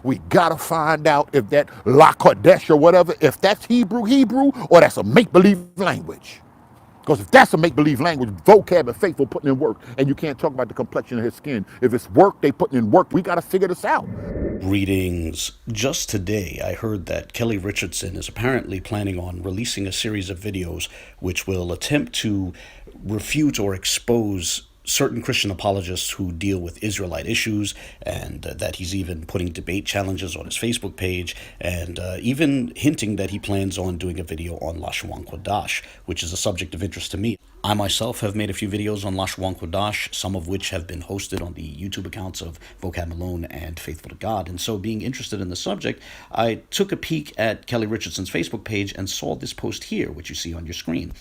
We gotta find out if that La Kodesh or whatever, if that's Hebrew, or that's a make-believe language. Because if that's a make-believe language, vocab and faithful putting in work, and you can't talk about the complexion of his skin. If it's work, they putting in work. We got to figure this out. Greetings. Just today, I heard that Kelly Richardson is apparently planning on releasing a series of videos which will attempt to refute or expose certain Christian apologists who deal with Israelite issues, and that he's even putting debate challenges on his Facebook page, and even hinting that he plans on doing a video on Lashon Kodash, which is a subject of interest to me. I myself have made a few videos on Lashon Kodash, some of which have been hosted on the YouTube accounts of Vocab Malone and Faithful to God. And so, being interested in the subject, I took a peek at Kelly Richardson's Facebook page and saw this post here, which you see on your screen.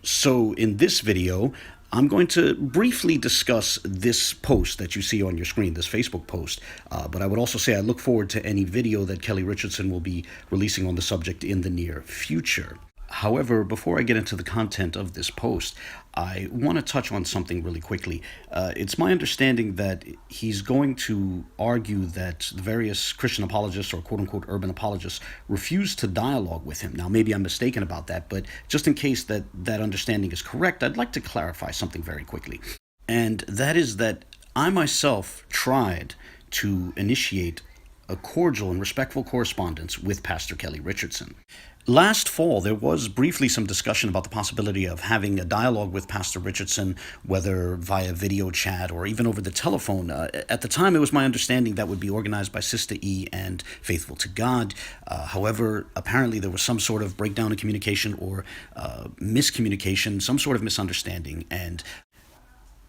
So in this video, I'm going to briefly discuss this post that you see on your screen, this Facebook post. But I would also say I look forward to any video that Kelly Richardson will be releasing on the subject in the near future. However, before I get into the content of this post, I want to touch on something really quickly. It's my understanding that he's going to argue that the various Christian apologists, or quote-unquote urban apologists, refuse to dialogue with him. Now, maybe I'm mistaken about that, but just in case that understanding is correct, I'd like to clarify something very quickly. And that is that I myself tried to initiate a cordial and respectful correspondence with Pastor Kelly Richardson. Last fall, there was briefly some discussion about the possibility of having a dialogue with Pastor Richardson, whether via video chat or even over the telephone. At the time, it was my understanding that would be organized by Sister E and Faithful to God. However, apparently there was some sort of breakdown in communication or miscommunication, some sort of misunderstanding, and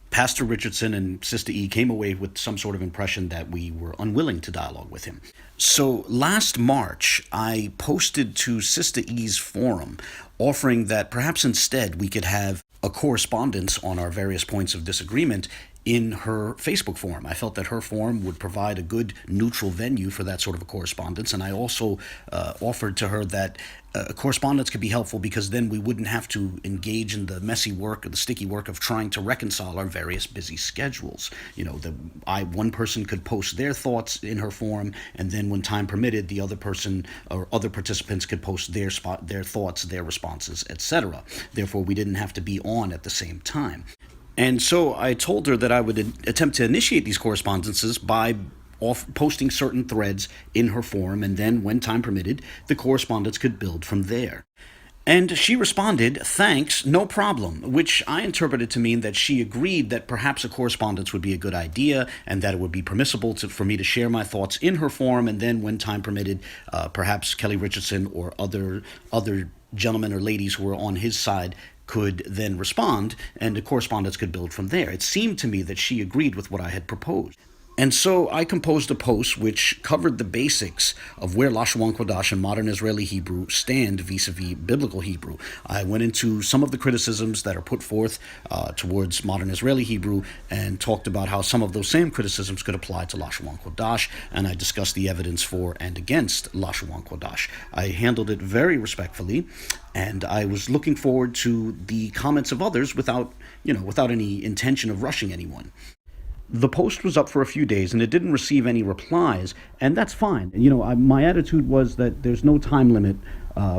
Pastor Richardson and Sister E came away with some sort of impression that we were unwilling to dialogue with him. So last March, I posted to Sister E's forum offering that perhaps instead we could have a correspondence on our various points of disagreement in her Facebook forum. I felt that her forum would provide a good neutral venue for that sort of a correspondence, and I also offered to her that a correspondence could be helpful because then we wouldn't have to engage in the messy work or the sticky work of trying to reconcile our various busy schedules. You know, one person could post their thoughts in her forum, and then when time permitted, the other person or other participants could post their thoughts, their responses, etc. Therefore, we didn't have to be on at the same time. And so I told her that I would attempt to initiate these correspondences by posting certain threads in her forum, and then, when time permitted, the correspondence could build from there. And she responded, "Thanks, no problem," which I interpreted to mean that she agreed that perhaps a correspondence would be a good idea and that it would be permissible for me to share my thoughts in her forum, and then, when time permitted, perhaps Kelly Richardson or other gentlemen or ladies who were on his side could then respond, and the correspondence could build from there. It seemed to me that she agreed with what I had proposed. And so I composed a post which covered the basics of where Lashon Kodash and modern Israeli Hebrew stand vis-a-vis biblical Hebrew. I went into some of the criticisms that are put forth towards modern Israeli Hebrew and talked about how some of those same criticisms could apply to Lashon Kodash, and I discussed the evidence for and against Lashon Kodash. I handled it very respectfully, and I was looking forward to the comments of others without any intention of rushing anyone. The post was up for a few days and it didn't receive any replies, and that's fine. My attitude was that there's no time limit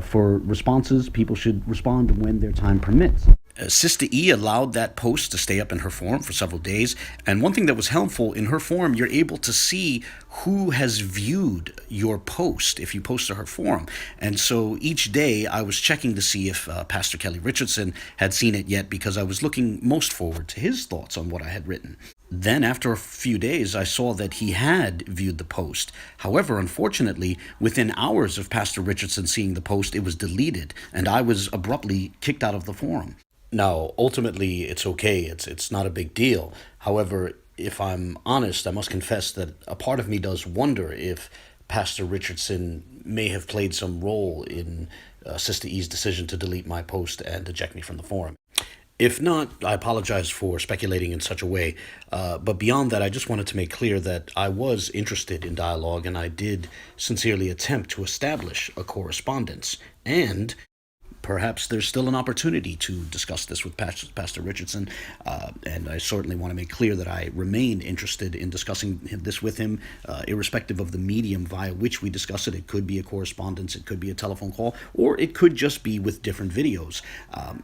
for responses. People should respond when their time permits. Sister E allowed that post to stay up in her forum for several days, and one thing that was helpful, in her forum, you're able to see who has viewed your post if you post to her forum. And so each day I was checking to see if Pastor Kelly Richardson had seen it yet, because I was looking most forward to his thoughts on what I had written. Then, after a few days, I saw that he had viewed the post. However, unfortunately, within hours of Pastor Richardson seeing the post, it was deleted, and I was abruptly kicked out of the forum. Now, ultimately, it's okay. It's not a big deal. However, if I'm honest, I must confess that a part of me does wonder if Pastor Richardson may have played some role in Sister E's decision to delete my post and eject me from the forum. If not, I apologize for speculating in such a way, but beyond that, I just wanted to make clear that I was interested in dialogue, and I did sincerely attempt to establish a correspondence, and perhaps there's still an opportunity to discuss this with Pastor Richardson, and I certainly want to make clear that I remain interested in discussing this with him, irrespective of the medium via which we discuss it. It could be a correspondence, it could be a telephone call, or it could just be with different videos.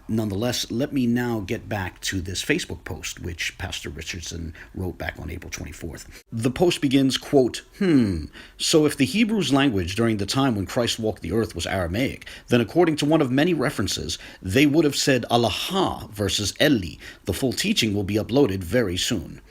Nonetheless, let me now get back to this Facebook post, which Pastor Richardson wrote back on April 24th. The post begins, quote, so if the Hebrew's language during the time when Christ walked the earth was Aramaic, then according to one of many references, they would have said Alaha versus Eli. The full teaching will be uploaded very soon.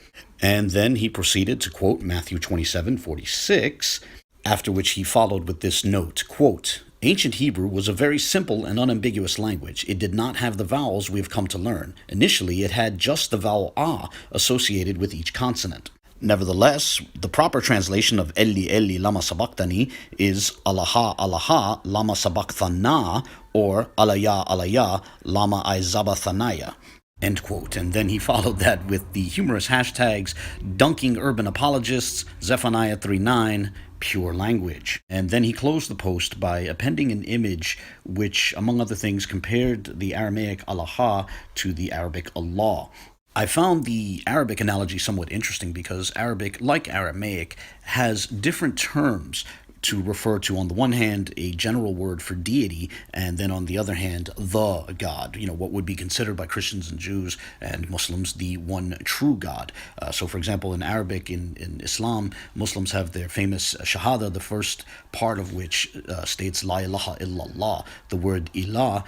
And then he proceeded to quote Matthew 27:46, after which he followed with this note, quote, Ancient Hebrew was a very simple and unambiguous language. It did not have the vowels we have come to learn. Initially, it had just the vowel ah associated with each consonant. Nevertheless, the proper translation of Eli Eli lama sabachthani is Alaha Alaha lama sabachthana, or Alaya Alaya lama izabathanaya. End quote. And then he followed that with the humorous hashtags dunking urban apologists, Zephaniah 3:9, pure language. And then he closed the post by appending an image which, among other things, compared the Aramaic Alaha to the Arabic Allah. I found the Arabic analogy somewhat interesting because Arabic, like Aramaic, has different terms to refer to, on the one hand, a general word for deity, and then on the other hand, the God, what would be considered by Christians and Jews and Muslims the one true God. So, for example, in Arabic, in Islam, Muslims have their famous Shahada, the first part of which states La ilaha illallah. The word ilah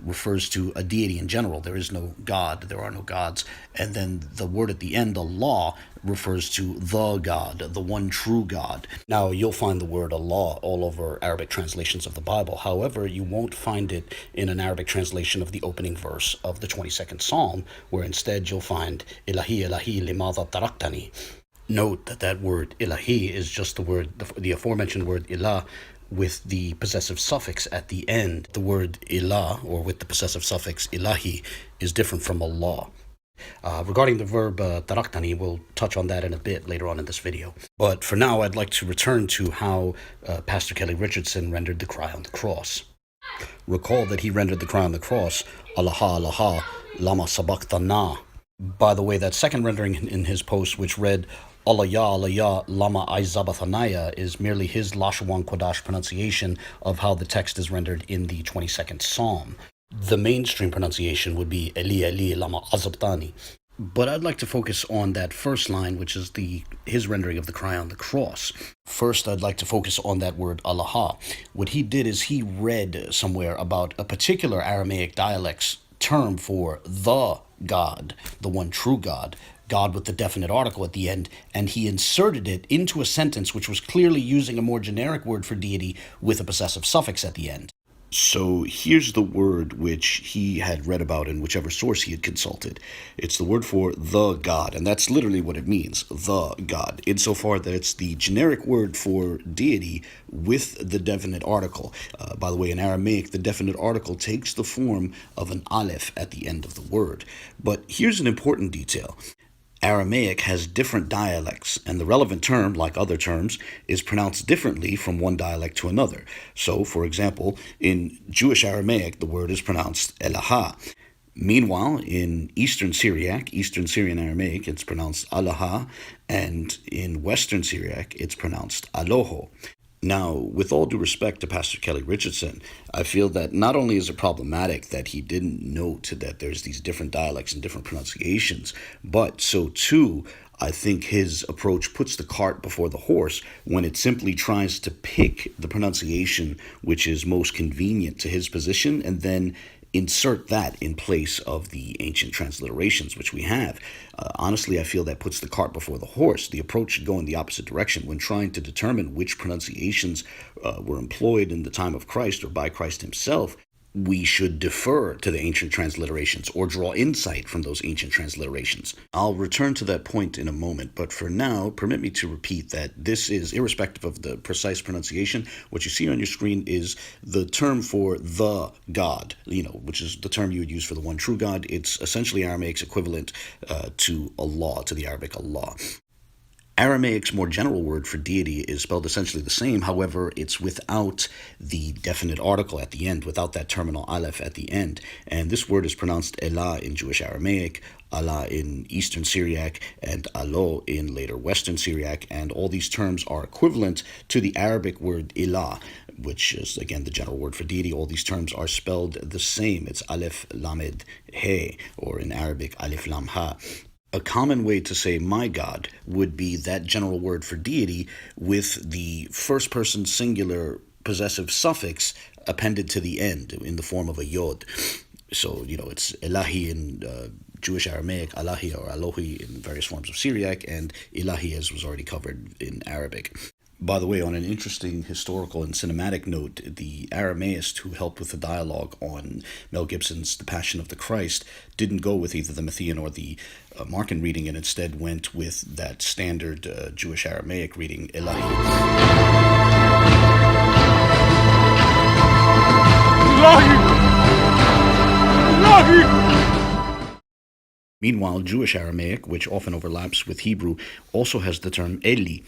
refers to a deity in general. There is no God, there are no gods. And then the word at the end, Allah, refers to the God, the one true God. Now, you'll find the word Allah all over Arabic translations of the Bible. However, you won't find it in an Arabic translation of the opening verse of the 22nd Psalm, where instead you'll find Ilahi Ilahi limadha taraktani. Note that that word Ilahi is just the aforementioned word Ilah, with the possessive suffix at the end. The word ilah, or with the possessive suffix ilahi, is different from Allah. Regarding the verb taraktani, we'll touch on that in a bit later on in this video. But for now, I'd like to return to how Pastor Kelly Richardson rendered the cry on the cross. Recall that he rendered the cry on the cross, Alaha Alaha lama sabachthana. By the way, that second rendering in his post, which read Alaya Alaya lama izabathanaya, is merely his Lashawan Kodash pronunciation of how the text is rendered in the 22nd Psalm. The mainstream pronunciation would be Eli Eli lama azabtani. But I'd like to focus on that first line, which is his rendering of the cry on the cross. First, I'd like to focus on that word Alaha. What he did is he read somewhere about a particular Aramaic dialect's term for the God, the one true God, God with the definite article at the end, and he inserted it into a sentence which was clearly using a more generic word for deity with a possessive suffix at the end. So here's the word which he had read about in whichever source he had consulted. It's the word for the God, and that's literally what it means, the God, insofar that it's the generic word for deity with the definite article. By the way, in Aramaic, the definite article takes the form of an aleph at the end of the word. But here's an important detail. Aramaic has different dialects, and the relevant term, like other terms, is pronounced differently from one dialect to another. So, for example, in Jewish Aramaic, the word is pronounced Elaha. Meanwhile, in Eastern Syriac, Eastern Syrian Aramaic, it's pronounced Alaha, and in Western Syriac, it's pronounced Aloho. Now, with all due respect to Pastor Kelly Richardson, I feel that not only is it problematic that he didn't note that there's these different dialects and different pronunciations, but so too, I think his approach puts the cart before the horse when it simply tries to pick the pronunciation which is most convenient to his position and then insert that in place of the ancient transliterations which we have. Honestly, I feel that puts the cart before the horse. The approach should go in the opposite direction. When trying to determine which pronunciations were employed in the time of Christ or by Christ himself, we should defer to the ancient transliterations or draw insight from those ancient transliterations. I'll return to that point in a moment, but for now, permit me to repeat that this is, irrespective of the precise pronunciation, what you see on your screen is the term for the God, which is the term you would use for the one true God. It's essentially Aramaic's equivalent to Allah, to the Arabic Allah. Aramaic's more general word for deity is spelled essentially the same. However, it's without the definite article at the end, without that terminal aleph at the end. And this word is pronounced Elah in Jewish Aramaic, Allah in Eastern Syriac, and Alo in later Western Syriac. And all these terms are equivalent to the Arabic word Ilah, which is, again, the general word for deity. All these terms are spelled the same. It's Aleph Lamed He, or in Arabic, Aleph Lam Ha. A common way to say my God would be that general word for deity with the first person singular possessive suffix appended to the end in the form of a yod. So, it's Elahi in Jewish Aramaic, Alahi or Alohi in various forms of Syriac, and Ilahi, as was already covered, in Arabic. By the way, on an interesting historical and cinematic note, the Aramaist who helped with the dialogue on Mel Gibson's The Passion of the Christ didn't go with either the Matthean or the Markan reading, and instead went with that standard Jewish Aramaic reading, Elahi. Meanwhile, Jewish Aramaic, which often overlaps with Hebrew, also has the term Eli.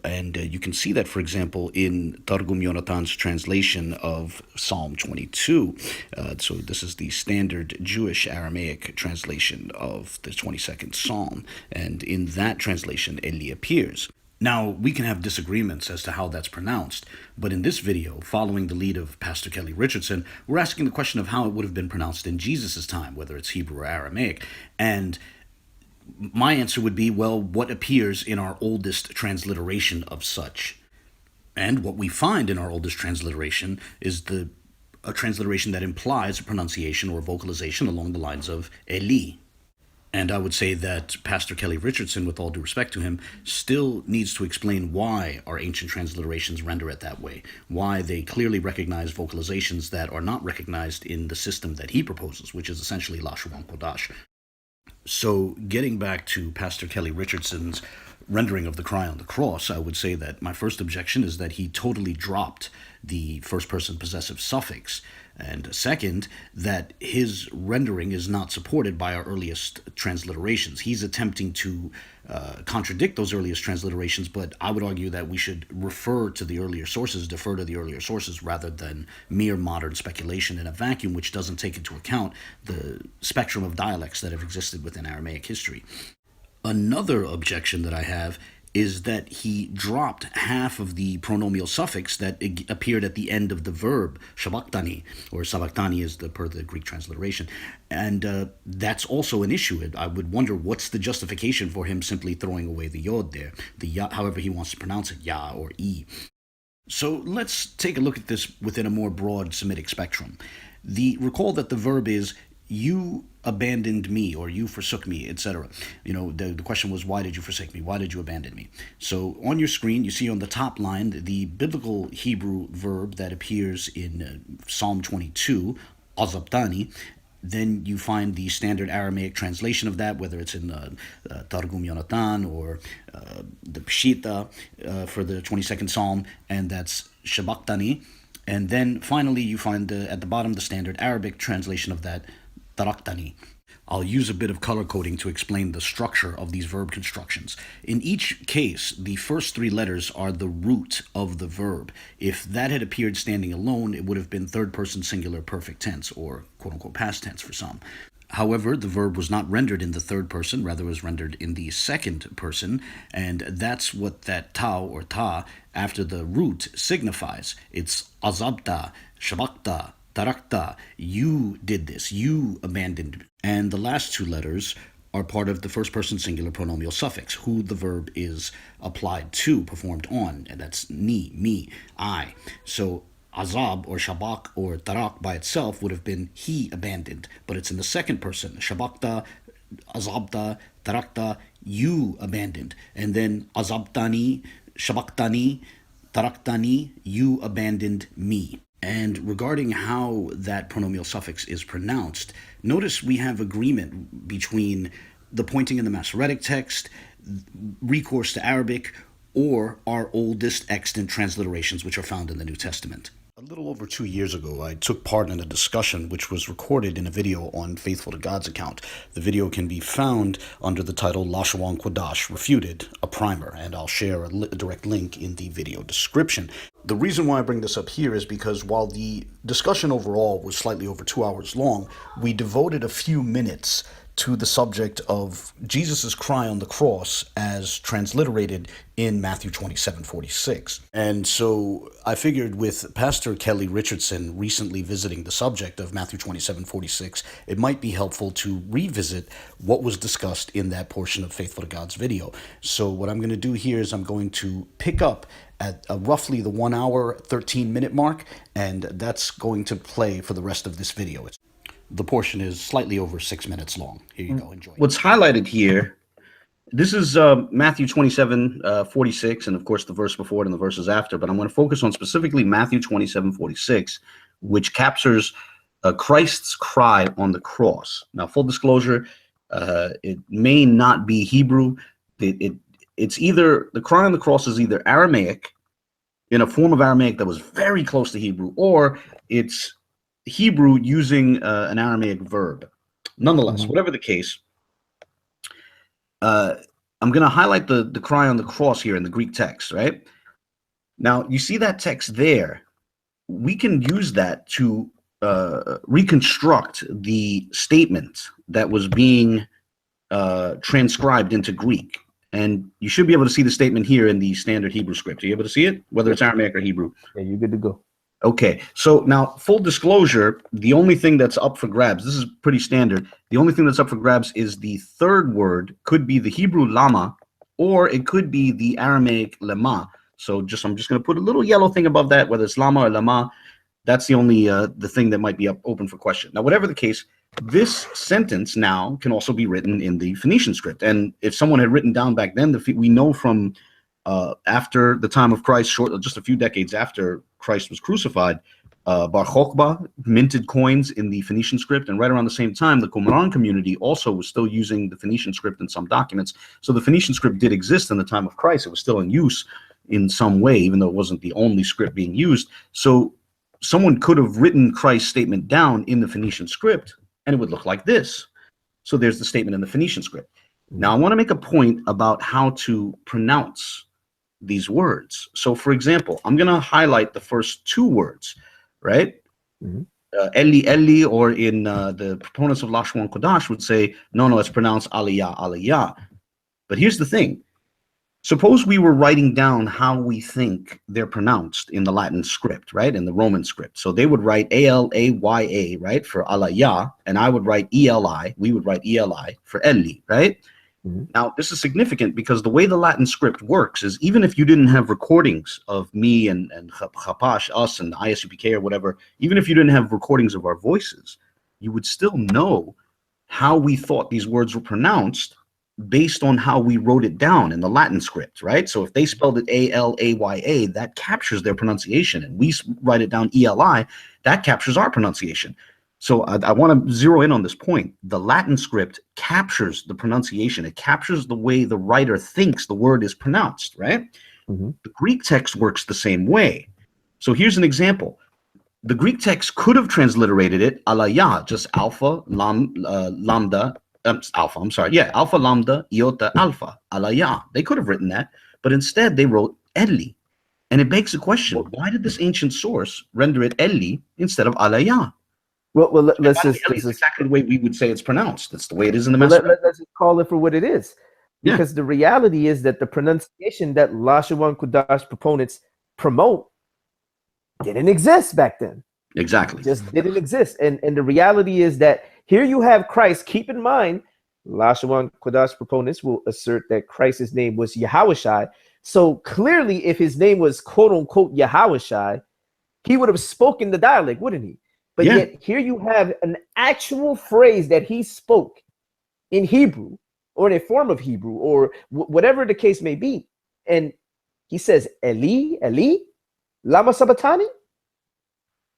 And you can see that, for example, in Targum Yonatan's translation of Psalm 22. So this is the standard Jewish Aramaic translation of the 22nd Psalm. And in that translation, Eli appears. Now, we can have disagreements as to how that's pronounced, but in this video, following the lead of Pastor Kelly Richardson, we're asking the question of how it would have been pronounced in Jesus' time, whether it's Hebrew or Aramaic. And my answer would be, well, what appears in our oldest transliteration of such? And what we find in our oldest transliteration is a transliteration that implies a pronunciation or vocalization along the lines of Eli. And I would say that Pastor Kelly Richardson, with all due respect to him, still needs to explain why our ancient transliterations render it that way, why they clearly recognize vocalizations that are not recognized in the system that he proposes, which is essentially La Shuvan Kodash. So, getting back to Pastor Kelly Richardson's rendering of the cry on the cross, I would say that my first objection is that he totally dropped the first person possessive suffix. And second, that his rendering is not supported by our earliest transliterations. He's attempting to contradict those earliest transliterations, but I would argue that we should refer to the earlier sources, defer to the earlier sources, rather than mere modern speculation in a vacuum, which doesn't take into account the spectrum of dialects that have existed within Aramaic history. Another objection that I have is that he dropped half of the pronomial suffix that appeared at the end of the verb, shabaktani, or sabaktani is per the Greek transliteration. And that's also an issue. I would wonder what's the justification for him simply throwing away the yod there, the ya, however he wants to pronounce it, ya or e. So let's take a look at this within a more broad Semitic spectrum. Recall that the verb is you abandoned me, or you forsook me, etc. The question was, why did you forsake me? Why did you abandon me? So on your screen, you see on the top line the biblical Hebrew verb that appears in Psalm 22, azabtani. Then you find the standard Aramaic translation of that, whether it's in Targum Yonatan or the Peshita for the 22nd Psalm, and that's shabaktani. And then finally, you find at the bottom the standard Arabic translation of that, taraktani. I'll use a bit of color coding to explain the structure of these verb constructions. In each case, the first three letters are the root of the verb. If that had appeared standing alone, it would have been third person singular perfect tense, or quote-unquote past tense for some. However, the verb was not rendered in the third person, rather was rendered in the second person, and that's what that ta or ta after the root signifies. It's azabta, shabakta, tarakta, you did this, you abandoned. And the last two letters are part of the first person singular pronominal suffix, who the verb is applied to, performed on, and that's ni, me, I. So azab or shabak or tarak by itself would have been he abandoned, but it's in the second person, shabakta, azabta, tarakta, you abandoned. And then azabtani, shabaktani, taraktani, you abandoned me. And regarding how that pronominal suffix is pronounced, notice we have agreement between the pointing in the Masoretic text, recourse to Arabic, or our oldest extant transliterations which are found in the New Testament. A little over 2 years ago, I took part in a discussion which was recorded in a video on Faithful to God's account. The video can be found under the title Lashawan Kodash Refuted, a Primer, and I'll share a direct link in the video description. The reason why I bring this up here is because while the discussion overall was slightly over 2 hours long, we devoted a few minutes to the subject of Jesus' cry on the cross as transliterated in Matthew 27:46. And so I figured with Pastor Kelly Richardson recently visiting the subject of Matthew 27:46, it might be helpful to revisit what was discussed in that portion of Faithful to God's video. So what I'm going to do here is I'm going to pick up at roughly the 1 hour, 13-minute mark, and that's going to play for the rest of this video. The portion is slightly over 6 minutes long. Here you go. Enjoy. What's highlighted here, this is Matthew 27:46, and of course the verse before it and the verses after, but I'm going to focus on specifically Matthew 27:46, which captures Christ's cry on the cross. Now, full disclosure, it may not be Hebrew. It's either, the cry on the cross is either Aramaic, in a form of Aramaic that was very close to Hebrew, or it's Hebrew using an Aramaic verb. Nonetheless, whatever the case, I'm going to highlight the cry on the cross here in the Greek text, right? Now, you see that text there. We can use that to reconstruct the statement that was being transcribed into Greek. And you should be able to see the statement here in the standard Hebrew script. Are you able to see it? Whether it's Aramaic or Hebrew? Yeah, you're good to go. Okay, so now full disclosure, the only thing that's up for grabs, this is pretty standard, the only thing that's up for grabs is the third word, could be the Hebrew lama, or it could be the Aramaic lema. So I'm just going to put a little yellow thing above that, whether it's lama or lema. That's the only the thing that might be open for question. Now, whatever the case, this sentence now can also be written in the Phoenician script. And if someone had written down back then, we know from after the time of Christ, just a few decades after Christ was crucified, Bar Chokhmah minted coins in the Phoenician script, and right around the same time, the Qumran community also was still using the Phoenician script in some documents. So the Phoenician script did exist in the time of Christ. It was still in use in some way, even though it wasn't the only script being used. So someone could have written Christ's statement down in the Phoenician script, and it would look like this. So there's the statement in the Phoenician script. Now, I want to make a point about how to pronounce these words. So, for example, I'm going to highlight the first two words, right? Eli, Eli, or in the proponents of Lashawan Kodash would say, no, it's pronounced Aliyah, Aliyah. But here's the thing. Suppose we were writing down how we think they're pronounced in the Latin script, right? In the Roman script. So they would write Alaya, right, for Alaya, and I would write Eli. We would write Eli for Eli, right? Now, this is significant because the way the Latin script works is even if you didn't have recordings of me and Chapash, us, and ISUPK or whatever, even if you didn't have recordings of our voices, you would still know how we thought these words were pronounced based on how we wrote it down in the Latin script, right? So if they spelled it Alaya, that captures their pronunciation, and we write it down Eli, that captures our pronunciation. So I want to zero in on this point. The Latin script captures the pronunciation. It captures the way the writer thinks the word is pronounced, right? The Greek text works the same way. So here's an example. The Greek text could have transliterated it alaya, just alpha, lambda, alpha, I'm sorry. Yeah, alpha, lambda, iota, alpha, alaya. They could have written that, but instead they wrote Eli. And it begs the question, why did this ancient source render it Eli instead of alaya? Well, let's just exactly the way we would say it's pronounced. That's the way it is in the Masoretic. Let's just call it for what it is, because the reality is that the pronunciation that Lashawan Kodash proponents promote didn't exist back then. Exactly, just didn't exist. And the reality is that here you have Christ. Keep in mind, Lashawan Kodash proponents will assert that Christ's name was Yahushai. So clearly, if his name was quote unquote Yahushai, he would have spoken the dialect, wouldn't he? But yet here you have an actual phrase that he spoke in Hebrew or in a form of Hebrew or whatever the case may be. And he says, Eli, Eli, lama sabatani?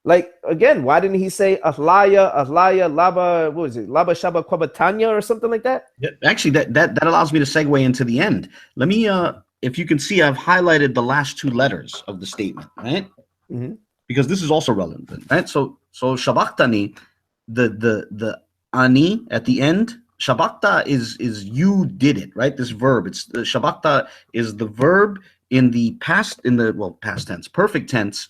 Like, again, why didn't he say Ahlaya, Laba, what was it? Laba Shaba Kwabatanya or something like that? Yeah, actually, that allows me to segue into the end. Let me, if you can see, I've highlighted the last two letters of the statement, right? because this is also relevant, right? So shabaktani, the ani at the end, shabakta is you did it, right? This verb, it's the shabakta is the verb in the past, past tense, perfect tense,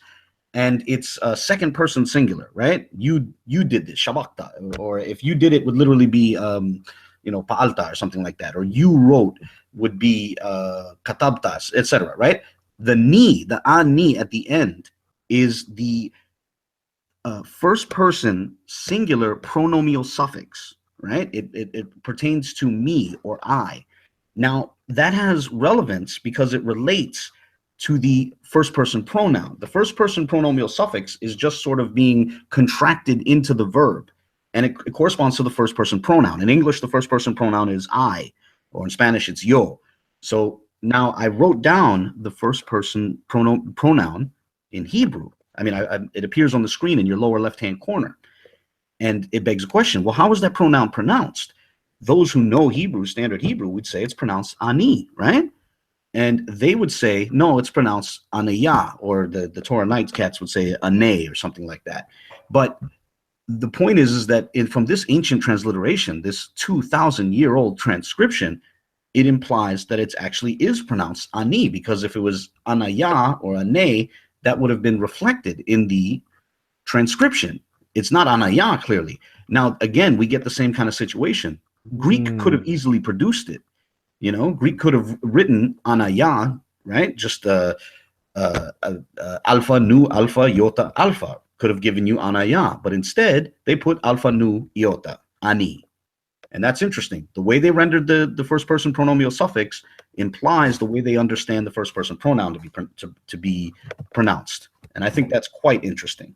and it's a second person singular, right? You did this, shabakta, or if you did it would literally be pa'alta or something like that, or you wrote would be katabtas, etc., right? The ani at the end is the first person singular pronomial suffix, right? It pertains to me or I. Now, that has relevance because it relates to the first person pronoun. The first person pronomial suffix is just sort of being contracted into the verb, and it corresponds to the first person pronoun. In English, the first person pronoun is I, or in Spanish, it's yo. So now I wrote down the first person pronoun in Hebrew. I mean, it appears on the screen in your lower left-hand corner. And it begs a question, well, how is that pronoun pronounced? Those who know Hebrew, standard Hebrew, would say it's pronounced ani, right? And they would say, no, it's pronounced anaya, or the Torah Night cats would say ane or something like that. But the point is that from this ancient transliteration, this 2,000-year-old transcription, it implies that it actually is pronounced ani, because if it was anaya or ane, that would have been reflected in the transcription. It's not anaya, clearly. Now, again, we get the same kind of situation. Greek could have easily produced it. Greek could have written anaya, right? Just alpha, nu, alpha, iota, alpha. Could have given you anaya, but instead they put alpha, nu, iota, ani. And that's interesting. The way they rendered the first person pronomial suffix implies the way they understand the first person pronoun to be pronounced. And I think that's quite interesting.